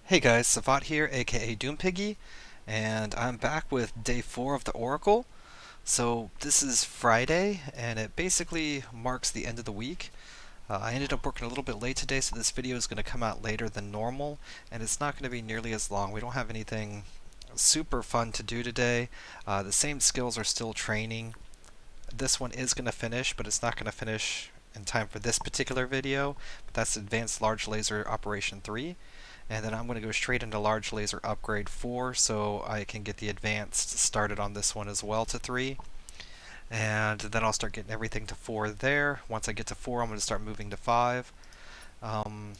Hey guys, Savat here, aka Doompiggy, and I'm back with day 4 of the Oracle. So this is Friday, and it basically marks the end of the week. I ended up working a little bit late today, so this video is going to come out later than normal, and it's not going to be nearly as long. We don't have anything super fun to do today. The same skills are still training. This one is going to finish, but it's not going to finish in time for this particular video. But that's Advanced Large Laser Operation 3. And then I'm going to go straight into Large Laser Upgrade 4 so I can get the Advanced started on this one as well to 3. And then I'll start getting everything to 4 there. Once I get to 4, I'm going to start moving to 5. Um,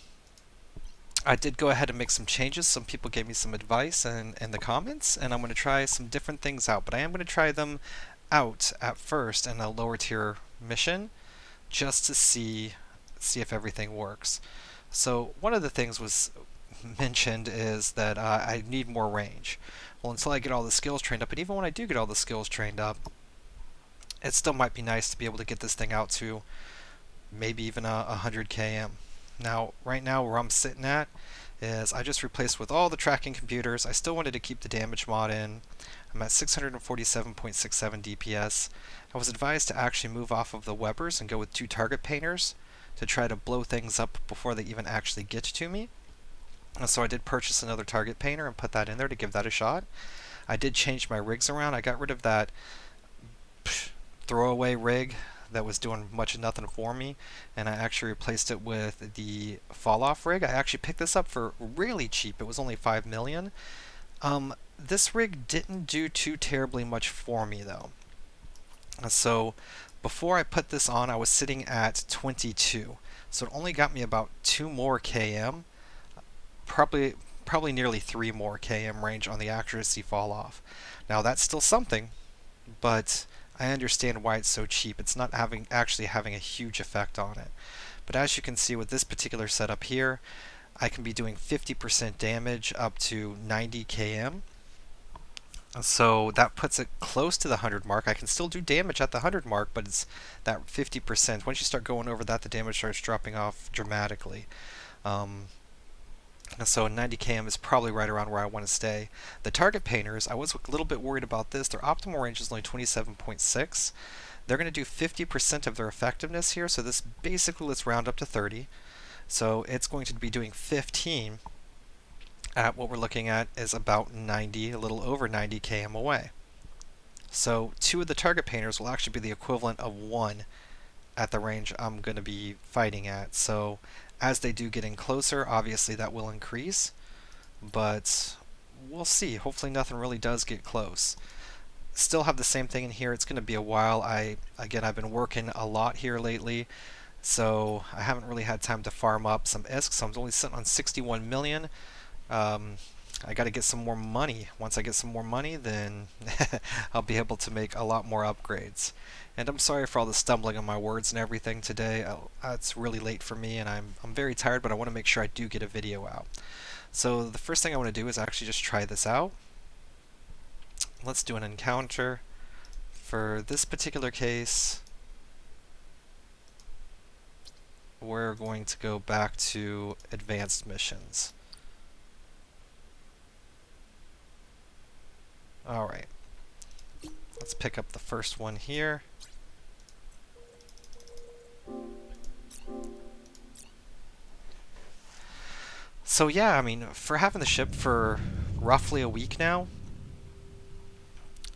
I did go ahead and make some changes. Some people gave me some advice in the comments, and I'm going to try some different things out. But I am going to try them out at first in a lower tier mission just to see if everything works. So one of the things was mentioned is that I need more range. Well, until I get all the skills trained up, and even when I do get all the skills trained up, it still might be nice to be able to get this thing out to maybe even 100 km. Now, right now where I'm sitting at is I just replaced with all the tracking computers. I still wanted to keep the damage mod in. I'm at 647.67 DPS. I was advised to actually move off of the Webers and go with 2 target painters to try to blow things up before they even actually get to me. So I did purchase another target painter and put that in there to give that a shot. I did change my rigs around. I got rid of that throwaway rig that was doing much of nothing for me, and I actually replaced it with the fall off rig. I actually picked this up for really cheap. It was only 5 million. This rig didn't do too terribly much for me though. So before I put this on, I was sitting at 22. So it only got me about 2 more km, probably nearly 3 more km range on the accuracy fall off. Now that's still something, but I understand why it's so cheap. It's not actually having a huge effect on it. But as you can see with this particular setup here, I can be doing 50% damage up to 90 km. So that puts it close to the 100 mark. I can still do damage at the 100 mark, but it's that 50%. Once you start going over that, the damage starts dropping off dramatically. So 90 km is probably right around where I want to stay. The target painters, I was a little bit worried about this. Their optimal range is only 27.6. They're going to do 50% of their effectiveness here, so this basically, let's round up to 30. So it's going to be doing 15 at what we're looking at is about 90, a little over 90 km away. So 2 of the target painters will actually be the equivalent of 1 at the range I'm going to be fighting at. So as they do getting closer, obviously that will increase, but we'll see. Hopefully nothing really does get close. Still have the same thing in here. It's going to be a while. I've been working a lot here lately, so I haven't really had time to farm up some ISK, so I'm only sitting on 61 million. I got to get some more money. Once I get some more money, then I'll be able to make a lot more upgrades. And I'm sorry for all the stumbling on my words and everything today. It's really late for me, and I'm very tired, but I want to make sure I do get a video out. So the first thing I want to do is actually just try this out. Let's do an encounter. For this particular case, we're going to go back to advanced missions. Alright, let's pick up the first one here. So yeah, I mean, for having the ship for roughly a week now,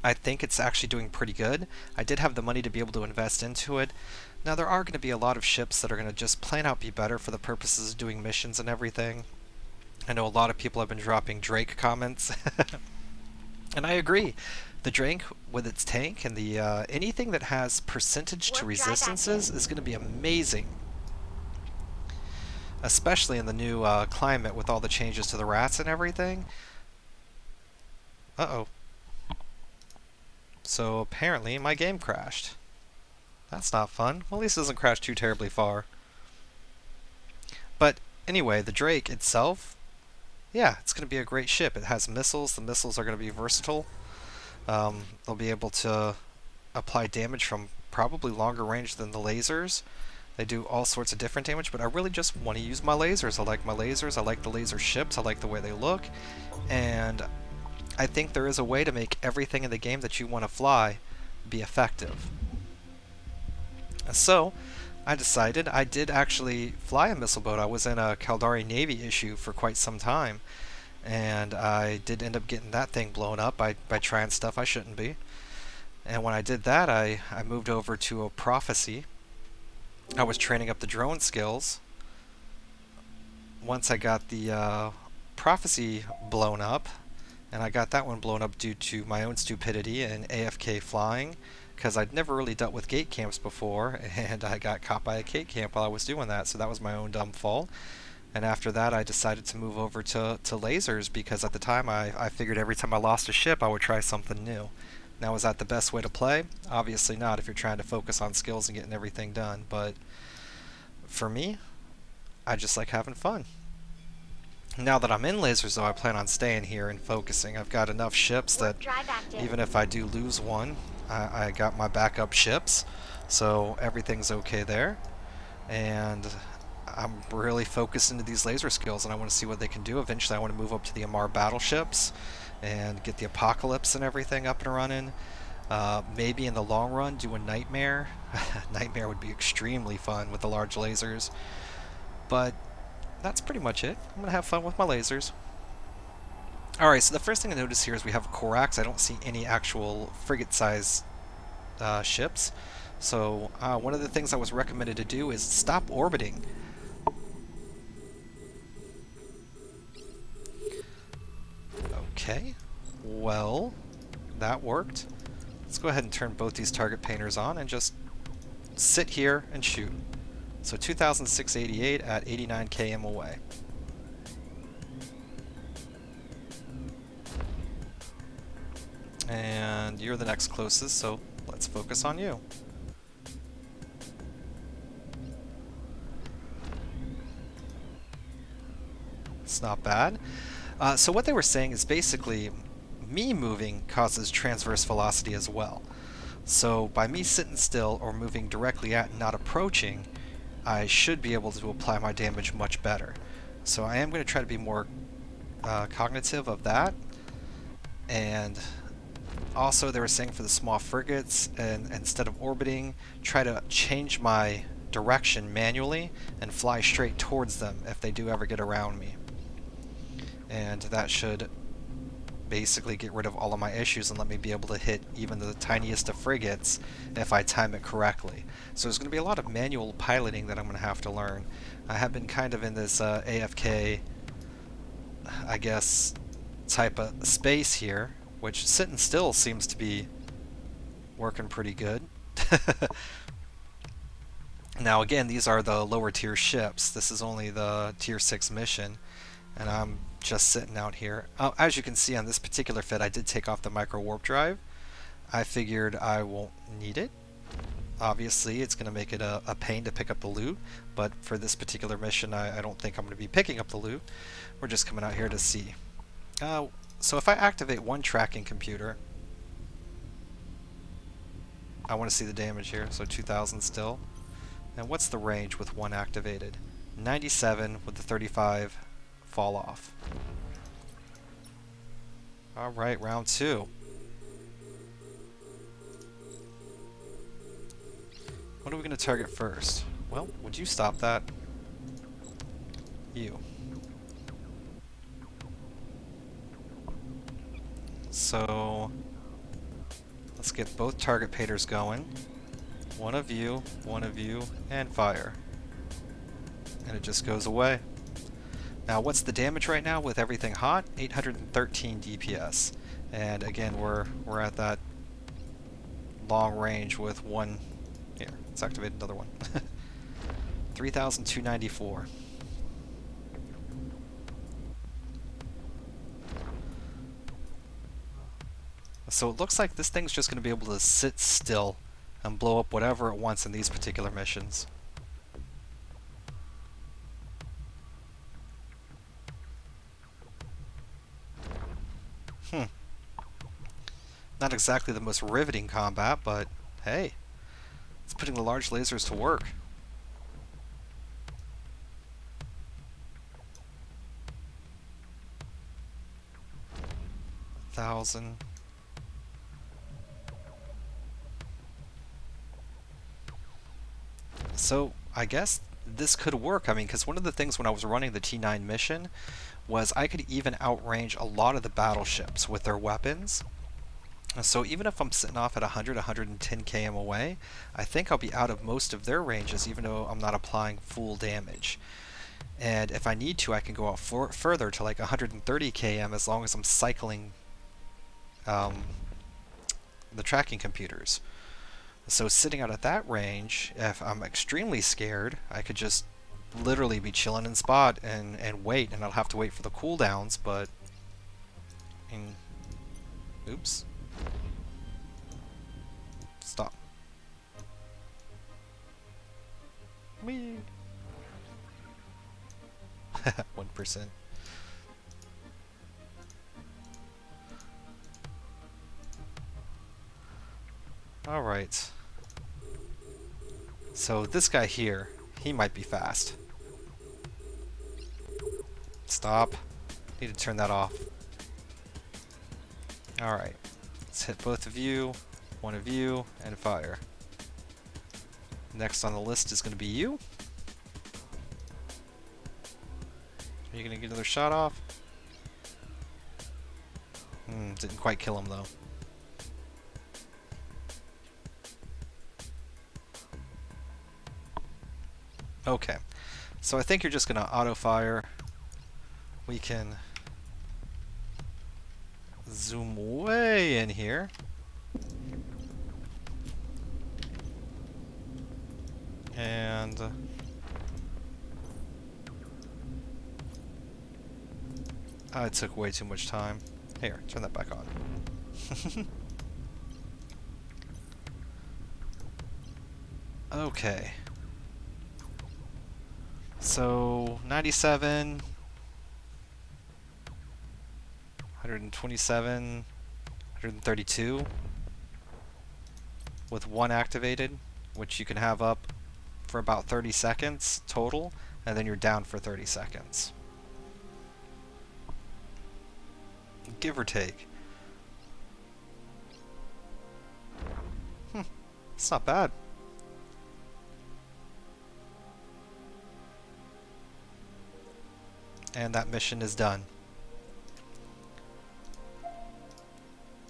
I think it's actually doing pretty good. I did have the money to be able to invest into it. Now there are going to be a lot of ships that are going to just plain out be better for the purposes of doing missions and everything. I know a lot of people have been dropping Drake comments, and I agree. The Drake with its tank and the anything that has percentage to resistances is going to be amazing. Especially in the new climate with all the changes to the rats and everything. Uh-oh. So apparently my game crashed. That's not fun. Well, at least it doesn't crash too terribly far. But anyway, the Drake itself, yeah, it's going to be a great ship. It has missiles. The missiles are going to be versatile. They'll be able to apply damage from probably longer range than the lasers. They do all sorts of different damage, but I really just want to use my lasers. I like my lasers, I like the laser ships, I like the way they look, and I think there is a way to make everything in the game that you want to fly be effective. So, I decided I did actually fly a missile boat. I was in a Caldari Navy issue for quite some time, and I did end up getting that thing blown up by trying stuff I shouldn't be. And when I did that, I moved over to a Prophecy. I was training up the drone skills. Once I got the Prophecy blown up, and I got that one blown up due to my own stupidity and AFK flying, because I'd never really dealt with gate camps before, and I got caught by a gate camp while I was doing that, so that was my own dumb fault. And after that, I decided to move over to lasers, because at the time I figured every time I lost a ship, I would try something new. Now, is that the best way to play? Obviously not if you're trying to focus on skills and getting everything done, but for me, I just like having fun. Now that I'm in lasers, though, I plan on staying here and focusing. I've got enough ships that even if I do lose one, I got my backup ships, so everything's okay there. And I'm really focused into these laser skills, and I want to see what they can do. Eventually, I want to move up to the Amarr battleships and get the Apocalypse and everything up and running. Maybe in the long run, do a Nightmare. Nightmare would be extremely fun with the large lasers. But that's pretty much it. I'm going to have fun with my lasers. Alright, so the first thing I notice here is we have a Corax. I don't see any actual frigate-size ships. So one of the things I was recommended to do is stop orbiting. Okay, well, that worked. Let's go ahead and turn both these target painters on and just sit here and shoot. So 2,688 at 89 km away. And you're the next closest, so let's focus on you. It's not bad. So what they were saying is basically me moving causes transverse velocity as well. So by me sitting still or moving directly at and not approaching, I should be able to apply my damage much better. So I am going to try to be more cognitive of that. And also they were saying for the small frigates, and instead of orbiting, try to change my direction manually and fly straight towards them if they do ever get around me. And that should basically get rid of all of my issues and let me be able to hit even the tiniest of frigates if I time it correctly. So there's going to be a lot of manual piloting that I'm going to have to learn. I have been kind of in this AFK, I guess, type of space here, which sitting still seems to be working pretty good. Now again, these are the lower tier ships. This is only the tier 6 mission, and I'm just sitting out here. As you can see on this particular fit, I did take off the micro warp drive. I figured I won't need it. Obviously, it's going to make it a pain to pick up the loot, but for this particular mission, I don't think I'm going to be picking up the loot. We're just coming out here to see. So if I activate one tracking computer, I want to see the damage here, so 2,000 still. And what's the range with one activated? 97 with the 35 fall off. Alright, round 2. What are we going to target first? Well, would you stop that? You. So let's get both target painters going. One of you, and fire. And it just goes away. Now, what's the damage right now with everything hot? 813 DPS. And again, we're at that long range with one. Here, let's activate another one. 3,294. So it looks like this thing's just going to be able to sit still and blow up whatever it wants in these particular missions. Not exactly the most riveting combat, but hey, it's putting the large lasers to work. 1,000. So I guess this could work. I mean, because one of the things when I was running the T9 mission was I could even outrange a lot of the battleships with their weapons. So even if I'm sitting off at 100, 110 km away, I think I'll be out of most of their ranges, even though I'm not applying full damage. And if I need to, I can go out further to like 130 km as long as I'm cycling the tracking computers. So sitting out at that range, if I'm extremely scared, I could just literally be chilling in spot and wait, and I'll have to wait for the cooldowns, but... oops. Stop. Whee! 1%. Alright. So this guy here, he might be fast. Stop. Need to turn that off. Alright. Let's hit both of you, one of you, and fire. Next on the list is going to be you. Are you going to get another shot off? Didn't quite kill him though. Okay, so I think you're just going to auto-fire. We can zoom way in here. And... it took way too much time. Here, turn that back on. Okay. So, 97, 127, 132 with one activated, which you can have up for about 30 seconds total, and then you're down for 30 seconds. Give or take. It's not bad. And that mission is done.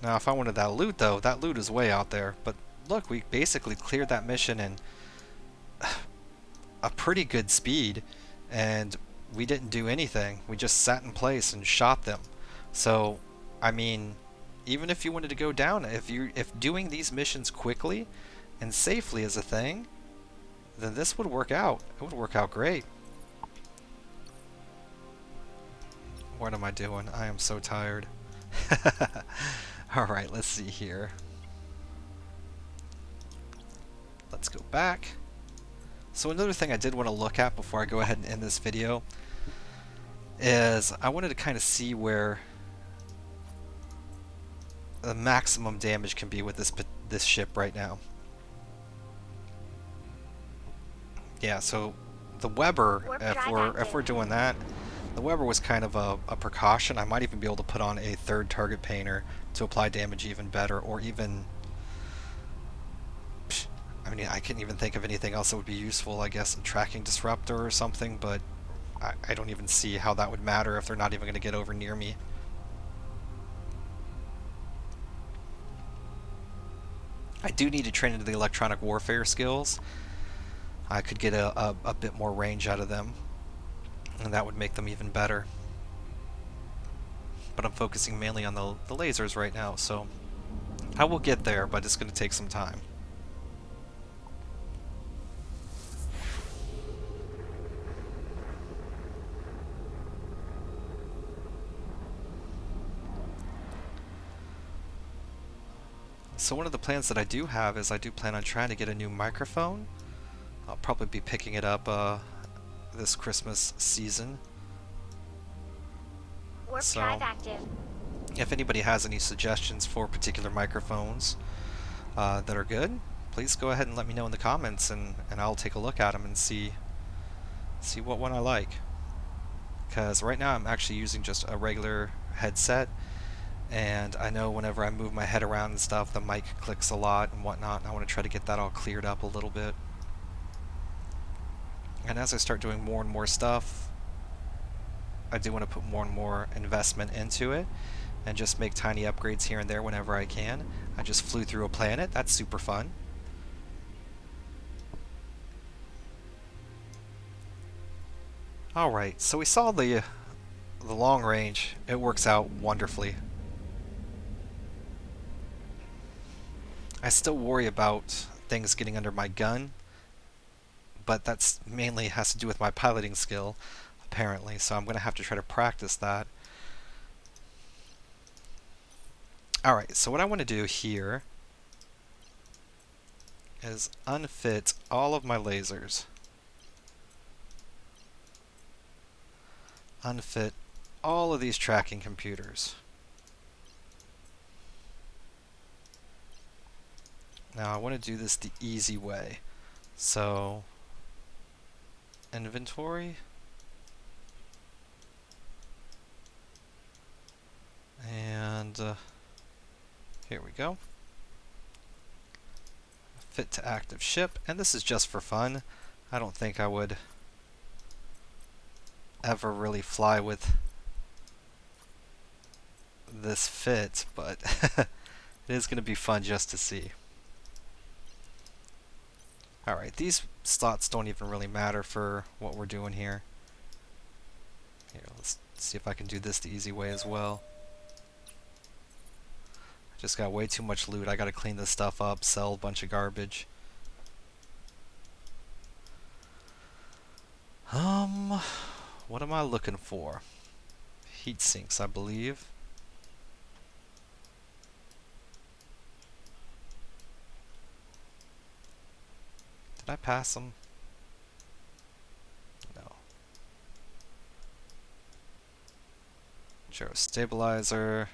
Now if I wanted that loot though, that loot is way out there. But look, we basically cleared that mission in a pretty good speed, and we didn't do anything. We just sat in place and shot them. So, I mean, even if you wanted to go down, if doing these missions quickly and safely is a thing, then this would work out. It would work out great. What am I doing? I am so tired. Alright, let's see here. Let's go back. So another thing I did want to look at before I go ahead and end this video is I wanted to kind of see where the maximum damage can be with this ship right now. Yeah, so the Weber, if we're doing that, the Weber was kind of a precaution. I might even be able to put on a third target painter to apply damage even better, or even... I mean, I can't even think of anything else that would be useful. I guess a tracking disruptor or something, but I don't even see how that would matter if they're not even going to get over near me. I do need to train into the electronic warfare skills. I could get a bit more range out of them, and that would make them even better. But I'm focusing mainly on the lasers right now, so I will get there, but it's going to take some time. So one of the plans that I do have is I do plan on trying to get a new microphone. I'll probably be picking it up this Christmas season. Warp So, drive active. if anybody has any suggestions for particular microphones that are good, please go ahead and let me know in the comments, and I'll take a look at them and see what one I like. Because right now I'm actually using just a regular headset, And I know whenever I move my head around and stuff, the mic clicks a lot and whatnot, and I want to try to get that all cleared up a little bit. And as I start doing more and more stuff, I do want to put more and more investment into it and just make tiny upgrades here and there whenever I can. I just flew through a planet. That's super fun. Alright, so we saw the long range. It works out wonderfully. I still worry about things getting under my gun, but that's mainly has to do with my piloting skill, apparently, so I'm going to have to try to practice that. Alright, so what I want to do here is unfit all of my lasers. Unfit all of these tracking computers. Now I want to do this the easy way. So, inventory. And here we go. Fit to active ship. And this is just for fun. I don't think I would ever really fly with this fit, but it is going to be fun just to see. Alright, these slots don't even really matter for what we're doing here. Here, let's see if I can do this the easy way as well. I just got way too much loot. I gotta clean this stuff up, sell a bunch of garbage. What am I looking for? Heat sinks, I believe. Did I pass them? No. Gyro stabilizer.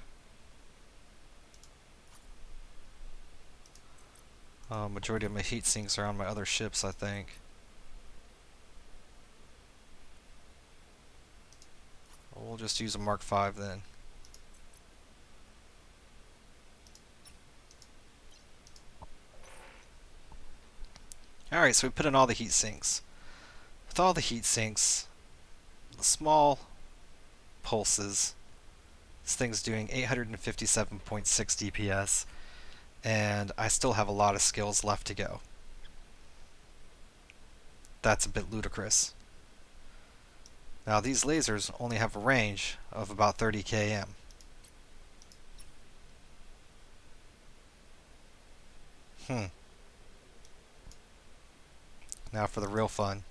Majority of my heat sinks are on my other ships, I think. We'll just use a Mark V then. Alright, so we put in all the heat sinks. With all the heat sinks, the small pulses, this thing's doing 857.6 DPS, and I still have a lot of skills left to go. That's a bit ludicrous. Now these lasers only have a range of about 30 km. Now for the real fun.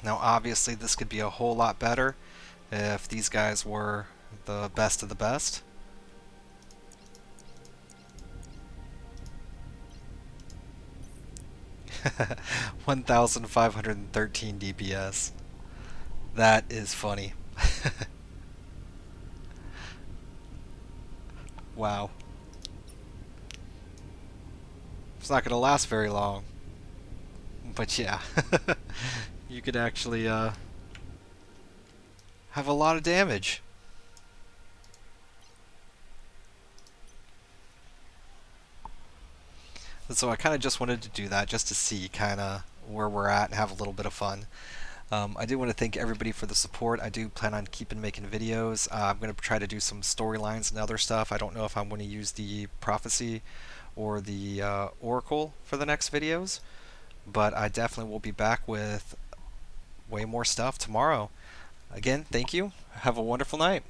Now obviously this could be a whole lot better if these guys were the best of the best. (1,513 DPS). That is funny. Wow. It's not going to last very long. But yeah. You could actually have a lot of damage. And so I kind of just wanted to do that just to see kind of where we're at and have a little bit of fun. I do want to thank everybody for the support. I do plan on keeping making videos. I'm going to try to do some storylines and other stuff. I don't know if I'm going to use the Prophecy or the Oracle for the next videos, but I definitely will be back with way more stuff tomorrow. Again, thank you. Have a wonderful night.